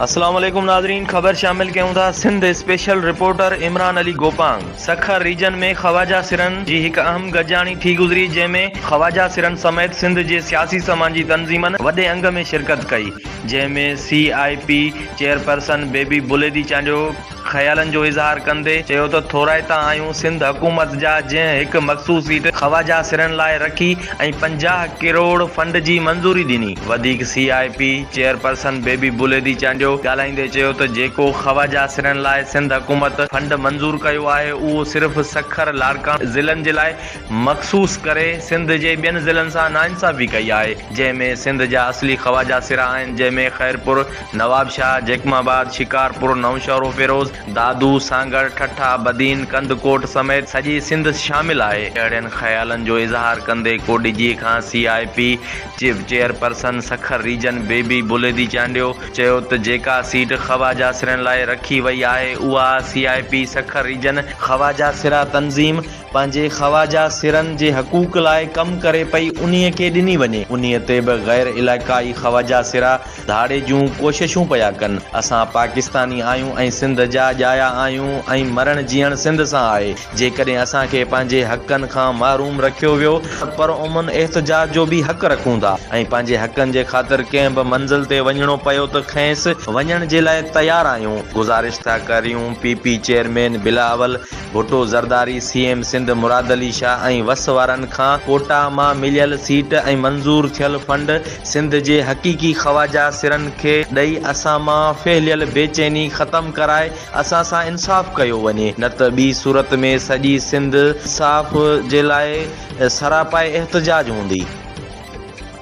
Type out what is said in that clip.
अस्सलाम वालेकुम नाज़रीन, खबर शामिल कयूं था। Sindh special reporter Imran Ali Gopang. Sukkur region में ख़वाजा सिरन जी एक अहम गॾिजाणी थी गुज़री, जंहिंमें ख़वाजा सिरन समेत सिंध जे सियासी समाजी तंज़ीमनि वॾे अंग में शिरकत कई, जंहिंमें CIP chairperson baby Buledi Chandio ख़्यालनि जो इज़हार कंदे चयो त थोराइता आहियूं सिंध हुकूमत जा, जंहिं हिकु मख़सूस सीट ख़वाजा सिरन लाइ रखी ऐं 50 करोड़ फंड जी मंज़ूरी ॾिनी। वधीक CIP chairperson baby Buledi Chandio ॻाल्हाईंदे चयो त जेको ख़वाजा सिरन लाइ सिंध हुकूमत फंड मंज़ूर कयो आहे, उहो सिर्फ़ सखर लाड़कान ज़िलनि जे लाइ मख़सूस करे सिंध जे ॿियनि ज़िलनि सां नाइंसाफ़ी कई आहे, जंहिंमें सिंध जा असली ख़वाजा सिरा आहिनि, जंहिंमें ख़ैरपुर, नवाबशाह, जैकमाबाद, शिकारपुर, नौशहरो, फिरोज़, दादू, सांगड़, ठठा, बदीन, कंदकोट समेत सॼी सिंध शामिल आहे। अहिड़नि ख़्यालनि जो इज़हार कंदे कोडिजी खां CIP chief chairperson Sukkur region Baby Buledi Chandio चयो त जेका सीट ख़वाजा सिरनि लाइ रखी वई आहे, उहा CIP सखर रीजन ख़वाजा सिरा तंज़ीम पंहिंजे ख़वाजा सिरनि जे हक़ूक़ लाइ कमु करे पई, उन्हीअ खे ॾिनी वञे। उन्हीअ ते बि गैर इलाइक़ाई ख़वाजा सिरा धाड़े जूं कोशिशूं पिया कनि। असां पाकिस्तानी आहियूं ऐं सिंध जा ॼाया आहियूं ऐं मरण जीअण सिंध सां आहे। जेकॾहिं असांखे पंहिंजे हक़नि खां महरूम रखियो वियो पर उमन एहतजाज जो बि हक़ रखूं था ऐं पंहिंजे हक़नि जे ख़ातिर कंहिं बि मंज़िल ते वञिणो पियो त खेसि वञण जे लाइ तयारु आहियूं। गुज़ारिश था करियूं PP chairman Bilawal Bhutto Zardari, CM Sindh Murad Ali Shah ऐं वस वारनि खां कोटा मां मिलियल सीट ऐं मंज़ूर थियल फंड सिंध जे हक़ीक़ी ख़वाजा सिरनि खे ॾेई असां मां फहिलियल बेचैनी ख़तमु कराए असां सां इंसाफ़ कयो वञे, न त ॿी सूरत में सॼी सिंध इंसाफ़ जे लाइ सरापाए एहतजाज हूंदी।